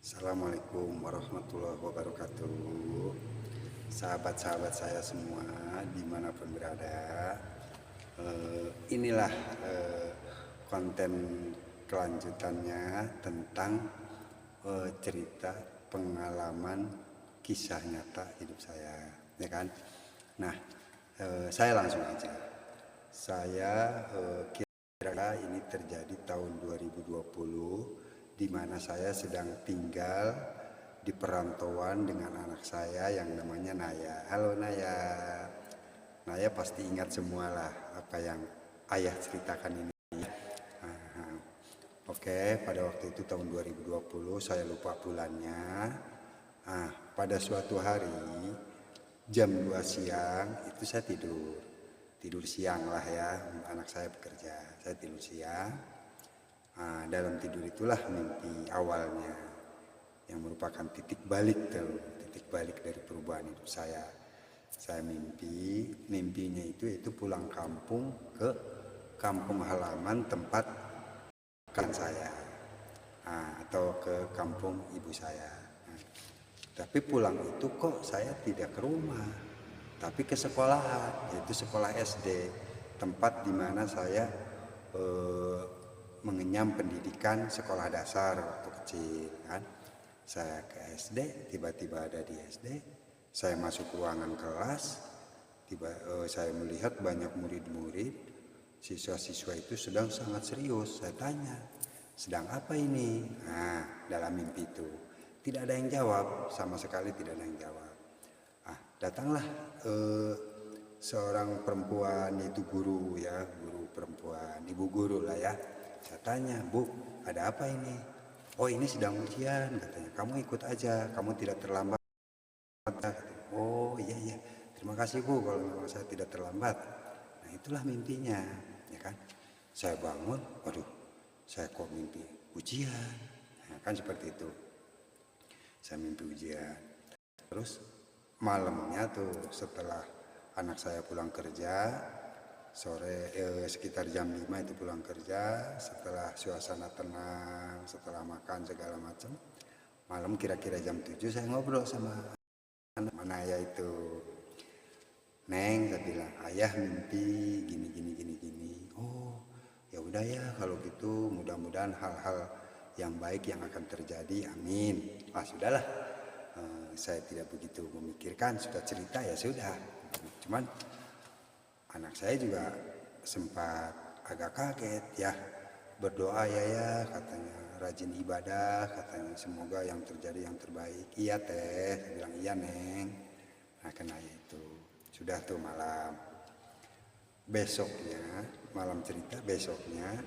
Assalamualaikum warahmatullahi wabarakatuh. Sahabat-sahabat saya semua dimanapun berada, inilah konten kelanjutannya tentang cerita pengalaman kisah nyata hidup saya, ya kan? Nah, saya langsung aja. Saya kira ini terjadi tahun 2020, di mana saya sedang tinggal di perantauan dengan anak saya yang namanya Naya. Halo Naya. Naya pasti ingat semualah apa yang ayah ceritakan ini. Oke, pada waktu itu tahun 2020, saya lupa bulannya. Pada suatu hari jam 2 siang itu saya tidur siang lah ya, anak saya bekerja, saya tidur siang. Dalam tidur itulah mimpi awalnya yang merupakan titik balik dari perubahan hidup saya. Saya mimpinya itu pulang kampung ke kampung halaman tempat kan saya, atau ke kampung ibu saya. Tapi pulang itu kok saya tidak ke rumah, tapi ke sekolahan, yaitu sekolah SD, tempat di mana saya mengenyam pendidikan sekolah dasar waktu kecil kan. Saya ke SD, tiba-tiba ada di SD, saya masuk ruangan kelas, saya melihat banyak murid-murid, siswa-siswa itu sedang sangat serius. Saya tanya, sedang apa ini? Dalam mimpi itu tidak ada yang jawab, sama sekali tidak ada yang jawab. Datanglah seorang perempuan, itu guru perempuan, ibu guru lah ya. Saya tanya, Bu, ada apa ini? Oh, ini sedang ujian katanya. Kamu ikut aja, kamu tidak terlambat. Oh iya, terima kasih Bu kalau memang saya tidak terlambat. Nah itulah mimpinya, ya kan. Saya bangun, waduh, saya kok mimpi ujian, kan seperti itu. Saya mimpi ujian. Terus malamnya tuh setelah anak saya pulang kerja, sore sekitar jam 5 itu pulang kerja, setelah suasana tenang, setelah makan segala macam, malam kira-kira jam 7 saya ngobrol sama anak Naya itu. Neng, saya bilang, ayah mimpi gini. Oh, ya udah ya kalau gitu, mudah-mudahan hal-hal yang baik yang akan terjadi, amin. Sudahlah, saya tidak begitu memikirkan, sudah cerita ya sudah. Cuman anak saya juga sempat agak kaget ya, berdoa ya katanya, rajin ibadah katanya, semoga yang terjadi yang terbaik. Iya teh, saya bilang iya Neng. Nah kena itu sudah tuh malam. Besoknya malam cerita, besoknya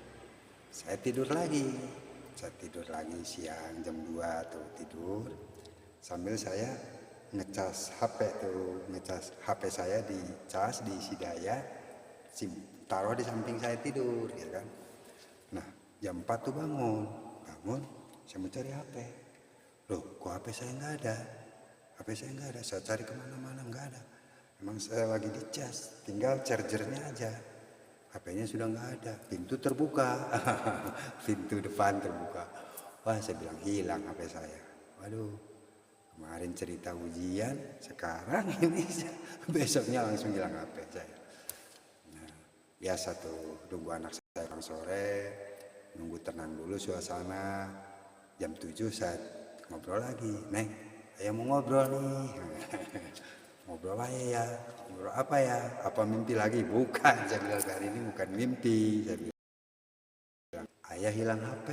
saya tidur lagi siang jam 2 tuh tidur sambil saya ngecas HP saya, dicas, diisi daya, taruh di samping saya tidur ya kan. Nah jam 4 tuh bangun, saya mau cari HP. Loh kok HP saya nggak ada, saya cari kemana-mana nggak ada. Emang saya lagi dicas, tinggal chargernya aja, HP-nya sudah nggak ada. Pintu terbuka, pintu depan terbuka. Wah saya bilang hilang HP saya. Waduh, kemarin cerita ujian, sekarang ini besoknya langsung hilang HP saya. Nah, biasa tuh nunggu anak saya pulang sore, nunggu tenang dulu suasana. Jam 7 saya ngobrol lagi, Neng, saya mau ngobrol nih. Ngobrol aja ya, ngobrol apa ya? Apa mimpi lagi? Bukan, saya bilang kali ini bukan mimpi. Saya bilang, ayah hilang HP,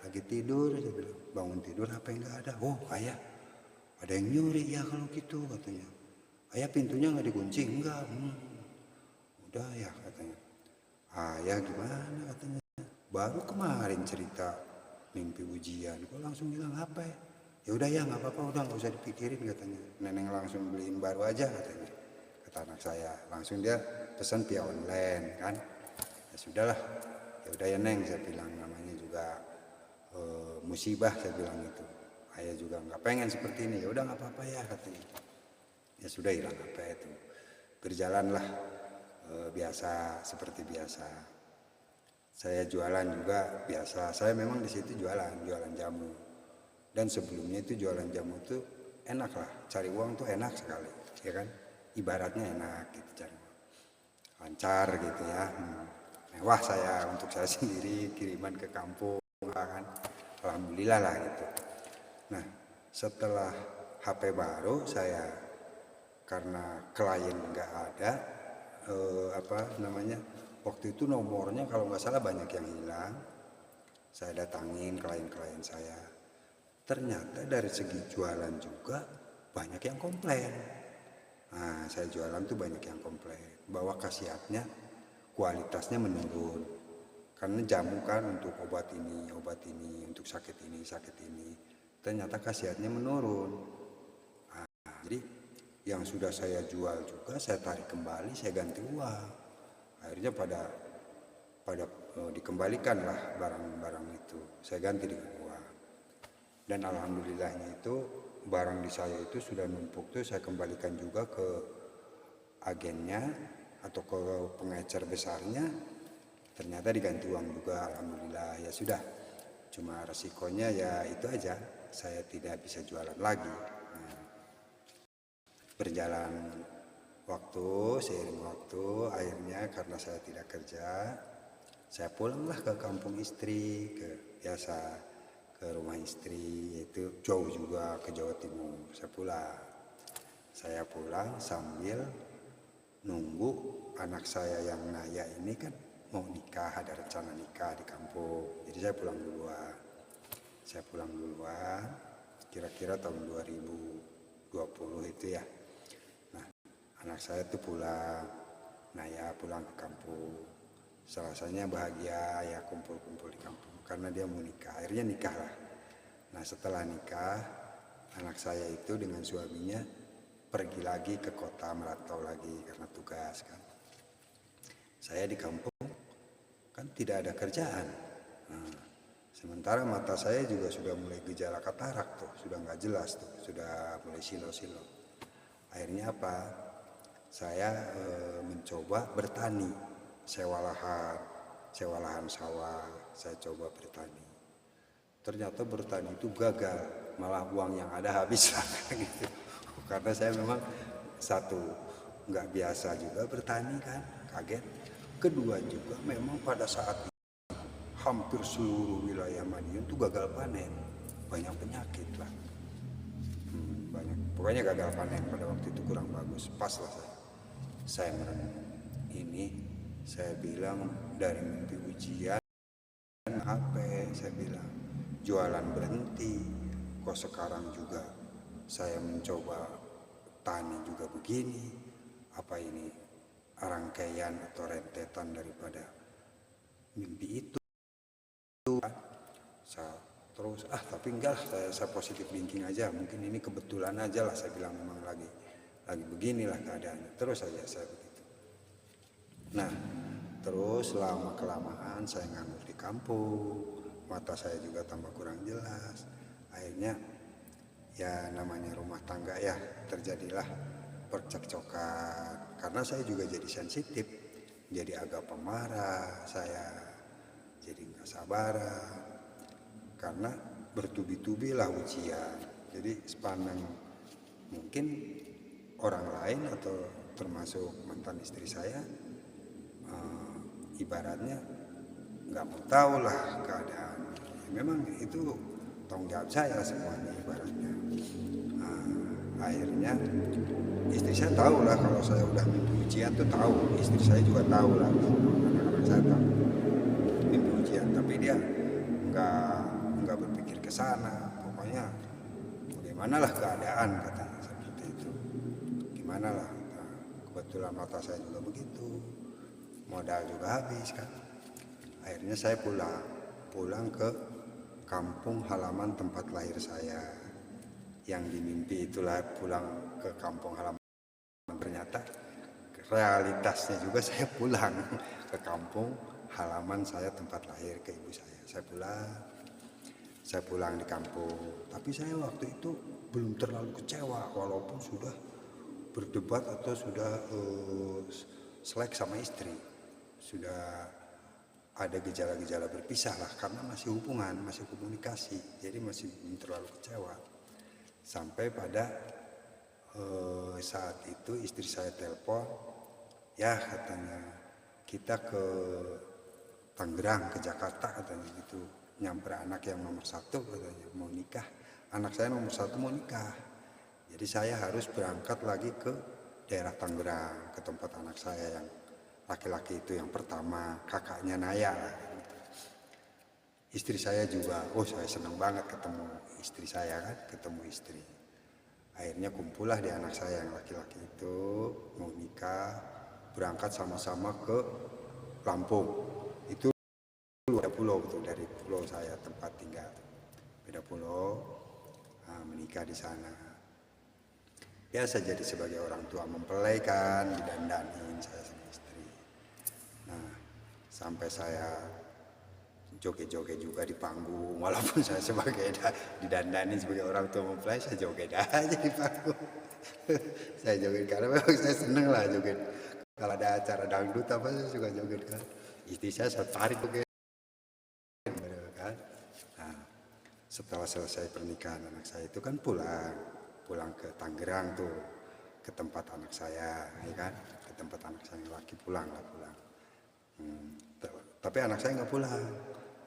lagi tidur. Saya bilang, bangun tidur HP nggak ada. Oh ayah, ada yang nyuri ya kalau gitu katanya. Ayah pintunya nggak dikunci? Enggak. Udah ya katanya. Ayah gimana katanya? Baru kemarin cerita mimpi ujian, kok langsung hilang HP? Ya udah ya nggak apa-apa, udah nggak usah dipikirin katanya. Neneng langsung beliin baru aja katanya. Kata anak saya, langsung dia pesan via online kan. Ya sudahlah, ya udah ya Neng, saya bilang, namanya juga musibah, saya bilang gitu. Ayah juga nggak pengen seperti ini, ya udah nggak apa-apa ya katanya. Ya sudah hilang HP itu. Berjalanlah biasa seperti biasa. Saya jualan juga biasa. Saya memang di situ jualan jamu. Dan sebelumnya itu jualan jamu itu enak lah, cari uang tuh enak sekali, ya kan? Ibaratnya enak gitu cari uang, lancar gitu ya. Mewah saya untuk saya sendiri, kiriman ke kampung kan, alhamdulillah lah gitu. Nah setelah HP baru saya, karena klien nggak ada, waktu itu nomornya kalau nggak salah banyak yang hilang. Saya datangin klien-klien saya, ternyata dari segi jualan juga banyak yang komplain. Nah saya jualan tuh banyak yang komplain bahwa khasiatnya, kualitasnya menurun. Karena jamu kan untuk obat ini, untuk sakit ini, ternyata khasiatnya menurun. Nah, jadi yang sudah saya jual juga saya tarik kembali, saya ganti uang. Akhirnya pada dikembalikan lah barang-barang itu, saya ganti dengan uang. Dan alhamdulillahnya itu barang di saya itu sudah numpuk tuh, saya kembalikan juga ke agennya atau ke pengecer besarnya, ternyata diganti uang juga, alhamdulillah. Ya sudah, cuma resikonya ya itu aja, saya tidak bisa jualan lagi. Nah, berjalan waktu, seiring waktu, akhirnya karena saya tidak kerja, saya pulanglah ke kampung istri, ke rumah istri, yaitu jauh juga, ke Jawa Timur. Saya pulang sambil nunggu anak saya yang Naya ini kan mau nikah, ada rencana nikah di kampung. Jadi saya pulang duluan, kira-kira tahun 2020 itu ya. Nah anak saya tuh pulang, Naya pulang ke kampung. Rasanya bahagia ya, kumpul-kumpul di kampung karena dia mau nikah. Akhirnya nikah lah. Nah setelah nikah, anak saya itu dengan suaminya pergi lagi ke kota, merantau lagi karena tugas kan. Saya di kampung kan tidak ada kerjaan. Nah, sementara mata saya juga sudah mulai gejala katarak tuh, sudah nggak jelas tuh, sudah mulai silo-silo. Akhirnya apa? Saya mencoba bertani. Sewa lahan sawah, saya coba bertani. Ternyata bertani itu gagal, malah uang yang ada habis lah gitu. Karena saya memang satu nggak biasa juga bertani kan, kaget. Kedua juga memang pada saat itu hampir seluruh wilayah Madiun itu gagal panen, banyak penyakit lah. Pokoknya gagal panen pada waktu itu kurang bagus. Pas lah saya merenung ini. Saya bilang dari mimpi ujian HP, saya bilang jualan berhenti, kok sekarang juga saya mencoba tani juga begini, apa ini rangkaian atau rentetan daripada mimpi itu. Saya terus tapi enggak, saya positif thinking aja, mungkin ini kebetulan aja lah, saya bilang memang lagi beginilah keadaannya, terus saja saya begitu. Nah terus lama kelamaan saya nganggur di kampung, mata saya juga tambah kurang jelas. Akhirnya ya namanya rumah tangga ya, terjadilah percekcokan. Karena saya juga jadi sensitif, jadi agak pemarah, saya jadi nggak sabaran. Karena bertubi-tubi lah ujian. Jadi sepandang mungkin orang lain atau termasuk mantan istri saya, ibaratnya nggak mau tahu lah keadaan. Memang itu tanggung jawab saya semuanya ibaratnya. Akhirnya istri saya tahu lah kalau saya udah mimpi ujian tuh tahu. Istri saya juga tahu lah, anak-anak saya tahu mimpi ujian. Tapi dia nggak berpikir ke sana. Pokoknya bagaimana lah keadaan katanya seperti itu. Gimana lah. Nah, kebetulan mata saya juga begitu. Modal juga habis kan. Akhirnya saya pulang ke kampung halaman tempat lahir saya. Yang dimimpi itulah pulang ke kampung halaman. Ternyata realitasnya juga saya pulang ke kampung halaman saya, tempat lahir ke ibu saya. Saya pulang di kampung. Tapi saya waktu itu belum terlalu kecewa walaupun sudah berdebat atau sudah selek sama istri. Sudah ada gejala-gejala berpisah lah, karena masih hubungan, masih komunikasi, jadi masih belum terlalu kecewa. Sampai pada saat itu istri saya telepon, ya katanya kita ke Tangerang, ke Jakarta katanya gitu, nyamper anak yang nomor 1 katanya mau nikah, anak saya nomor 1 mau nikah, jadi saya harus berangkat lagi ke daerah Tangerang, ke tempat anak saya yang laki-laki itu yang pertama, kakaknya Naya lah. Istri saya juga, saya senang banget ketemu istri saya kan, ketemu istri. Akhirnya kumpullah di anak saya yang laki-laki itu mau nikah, berangkat sama-sama ke Lampung. Itu beda pulau tuh, dari pulau saya tempat tinggal, beda pulau, menikah di sana. Biasa jadi sebagai orang tua mempelai kan, didandanin saya sama istri. Nah, sampai saya joget-joget juga di panggung, walaupun saya sebagai didandanin sebagai orang tua mempelai, saya joget aja di panggung. Saya joget karena memang saya seneng lah joget. Kalau ada acara dangdut apa saya suka joget kan. Istri saya tarik joget kan. Nah, setelah selesai pernikahan anak saya itu kan pulang ke Tangerang tuh, ke tempat anak saya, ya kan, ke tempat anak saya yang laki pulang. Tapi anak saya nggak pulang,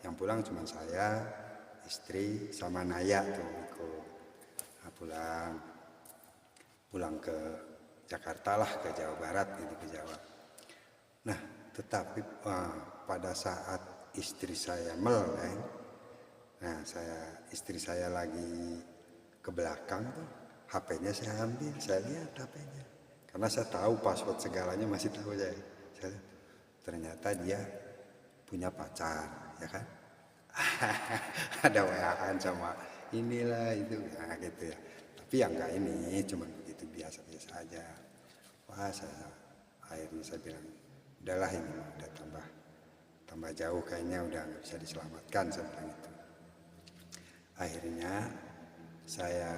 yang pulang cuma saya, istri sama Naya tuh ikut. Nah, pulang ke Jakarta lah, ke Jawa Barat gitu, ke Jawa. Nah, tetapi pada saat istri saya meleng, nah istri saya lagi ke belakang tuh, HP-nya saya ambil, saya lihat HP-nya, karena saya tahu password segalanya, masih tahu saya ternyata dia punya pacar, ya kan. Ada WA-an sama inilah itu, nah gitu ya. Tapi yang enggak, ini cuma begitu biasa-biasa aja. Wah, akhirnya saya bilang, udahlah ini udah tambah jauh kayaknya, udah nggak bisa diselamatkan, saya bilang itu. Akhirnya saya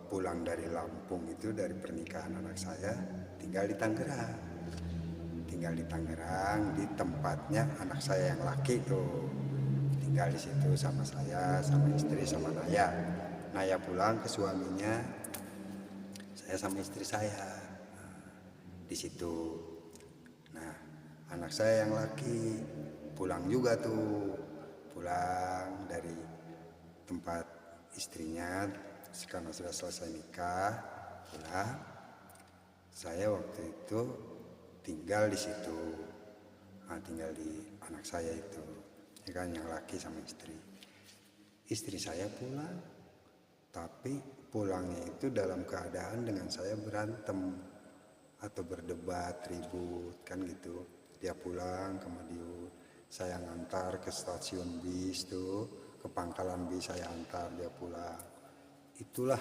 pulang dari Lampung itu, dari pernikahan anak saya, tinggal di Tangerang. Di tempatnya anak saya yang laki tuh, tinggal di situ sama saya, sama istri, sama Naya pulang ke suaminya, saya sama istri saya di situ. Nah, anak saya yang laki pulang juga tuh, pulang dari tempat istrinya karena sudah selesai nikah, pulang. Saya waktu itu tinggal di situ, tinggal di anak saya itu, ya kan, yang laki sama istri. Istri saya pulang, tapi pulangnya itu dalam keadaan dengan saya berantem atau berdebat, ribut kan gitu. Dia pulang ke Madiun, saya ngantar ke stasiun bis tuh, ke pangkalan bis saya antar, dia pulang. Itulah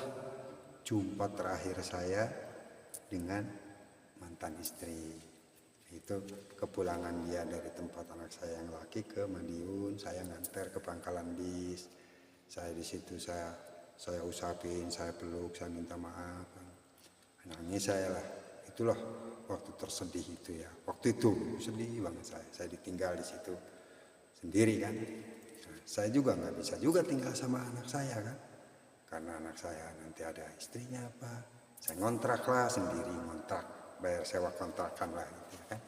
jumpa terakhir saya dengan mantan istri. Itu kepulangan dia dari tempat anak saya yang laki ke Madiun, saya nganter ke pangkalan bis. Saya di situ saya usapin, saya peluk, saya minta maaf. Nangis saya lah. Itulah waktu tersedih itu ya. Waktu itu sedih banget saya ditinggal di situ sendiri kan. Nah, saya juga nggak bisa juga tinggal sama anak saya kan, karena anak saya nanti ada istrinya apa. Saya ngontrak lah sendiri, bayar sewa kontrakan lah gitu kan.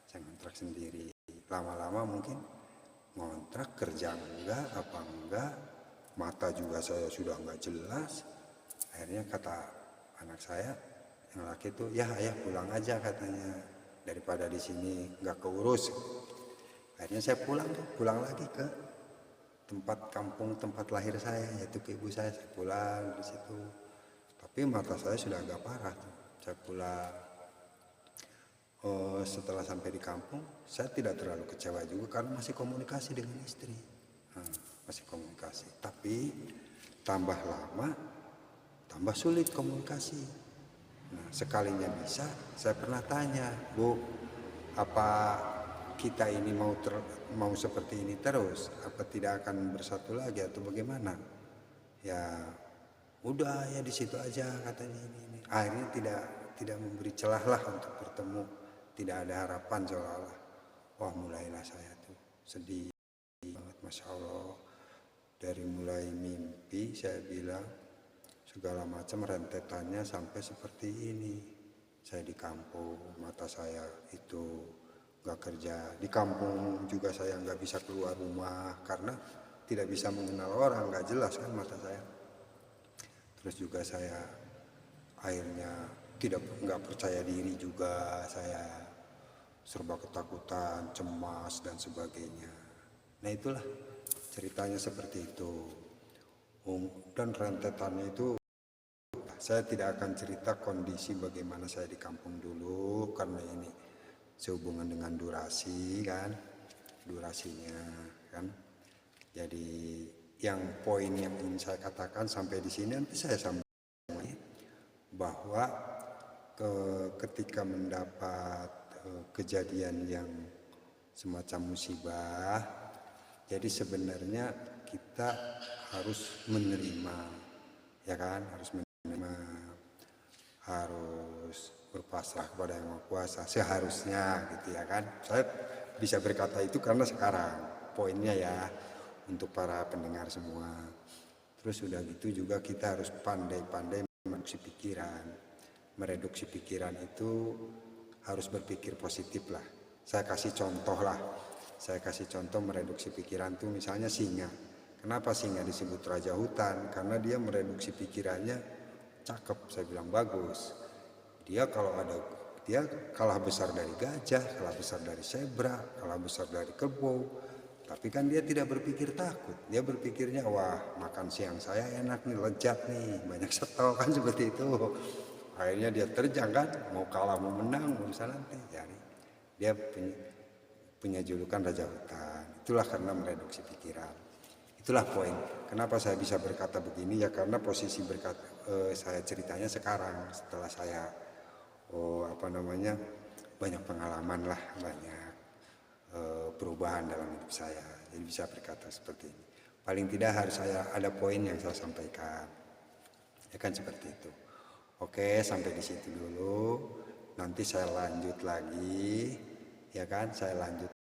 Saya ngontrak sendiri. Lama-lama mungkin ngontrak, kerja enggak, mata juga saya sudah enggak jelas. Akhirnya kata anak saya yang laki itu, ya ayah pulang aja katanya, daripada di sini enggak keurus. Akhirnya saya pulang lagi ke tempat kampung, tempat lahir saya, yaitu ke ibu saya pulang di situ. Tapi mata saya sudah agak parah. Saya pulang. Setelah sampai di kampung, saya tidak terlalu kecewa juga karena masih komunikasi dengan istri. Masih komunikasi. Tapi tambah lama, tambah sulit komunikasi. Nah, sekalinya bisa, saya pernah tanya, Bu, apa kita ini mau seperti ini terus? Apa tidak akan bersatu lagi atau bagaimana? Ya udah ya di situ aja katanya ini. Akhirnya tidak memberi celah lah untuk bertemu, tidak ada harapan seolah-olah. wah mulailah saya tuh sedih banget, Masya Allah. Dari mulai mimpi saya bilang segala macam rentetannya sampai seperti ini. Saya di kampung, mata saya itu nggak kerja. Di kampung juga saya nggak bisa keluar rumah karena tidak bisa mengenal orang, nggak jelas kan mata saya. Terus juga saya akhirnya nggak percaya diri juga, saya serba ketakutan, cemas dan sebagainya. Nah itulah ceritanya seperti itu. Dan rentetannya itu saya tidak akan cerita kondisi bagaimana saya di kampung dulu karena ini sehubungan dengan durasi kan, durasinya kan. Jadi yang poin yang ingin saya katakan sampai di sini nanti saya sambung bahwa ketika mendapat kejadian yang semacam musibah, jadi sebenarnya kita harus menerima, ya kan, harus menerima, harus berpasrah kepada Yang Maha Kuasa seharusnya gitu ya kan. Saya bisa berkata itu karena sekarang poinnya ya untuk para pendengar semua. Terus sudah gitu juga kita harus pandai-pandai mereduksi pikiran. Mereduksi pikiran itu harus berpikir positif lah. Saya kasih contoh lah. Saya kasih contoh mereduksi pikiran tuh misalnya singa. Kenapa singa disebut raja hutan? Karena dia mereduksi pikirannya cakep. Saya bilang bagus. Dia kalah besar dari gajah, kalah besar dari zebra, kalah besar dari kerbau. Tapi kan dia tidak berpikir takut. Dia berpikirnya wah makan siang saya enak nih, lezat nih, banyak setel kan seperti itu. Akhirnya dia terjang kan, mau kalah mau menang urusan nanti. Jadi dia punya julukan raja hutan. Itulah karena mereduksi pikiran. Itulah poin. Kenapa saya bisa berkata begini ya karena posisi saya ceritanya sekarang setelah saya banyak pengalaman lah, banyak perubahan dalam hidup saya. Jadi bisa berkata seperti ini. Paling tidak harus ada poin yang saya sampaikan. Ya kan seperti itu. Oke, sampai di situ dulu. Nanti saya lanjut lagi. Ya kan, saya lanjut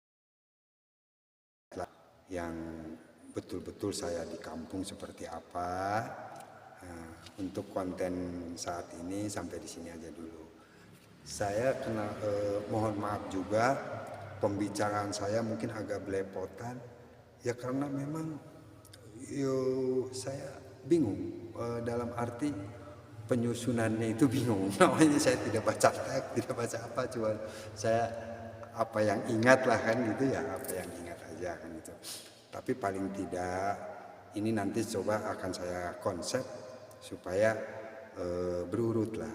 yang betul-betul saya di kampung seperti apa. Nah, untuk konten saat ini sampai di sini aja dulu. Saya mohon maaf juga pembicaraan saya mungkin agak belepotan ya karena memang saya bingung dalam arti penyusunannya itu bingung. Namanya saya tidak baca teks, tidak baca apa, cuma saya apa yang ingat lah kan gitu ya, apa yang ingat aja kan gitu. Tapi paling tidak ini nanti coba akan saya konsep supaya berurut lah,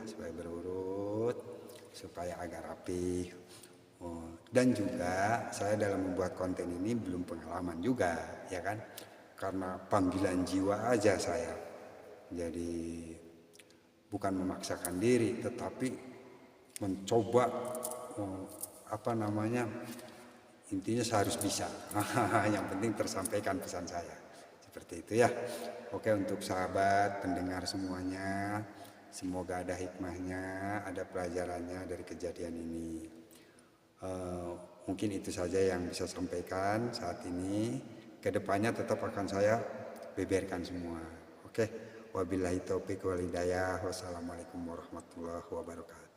supaya agak rapi. Dan juga saya dalam membuat konten ini belum pengalaman juga ya kan, karena panggilan jiwa aja saya. Jadi bukan memaksakan diri tetapi mencoba intinya saya harus bisa. Yang penting tersampaikan pesan saya seperti itu ya. Oke, untuk sahabat pendengar semuanya, semoga ada hikmahnya, ada pelajarannya dari kejadian ini. Mungkin itu saja yang bisa sampaikan saat ini. Kedepannya tetap akan saya beberkan semua. Oke, wabillahi taufiq wal hidayah. Wassalamualaikum warahmatullahi wabarakatuh.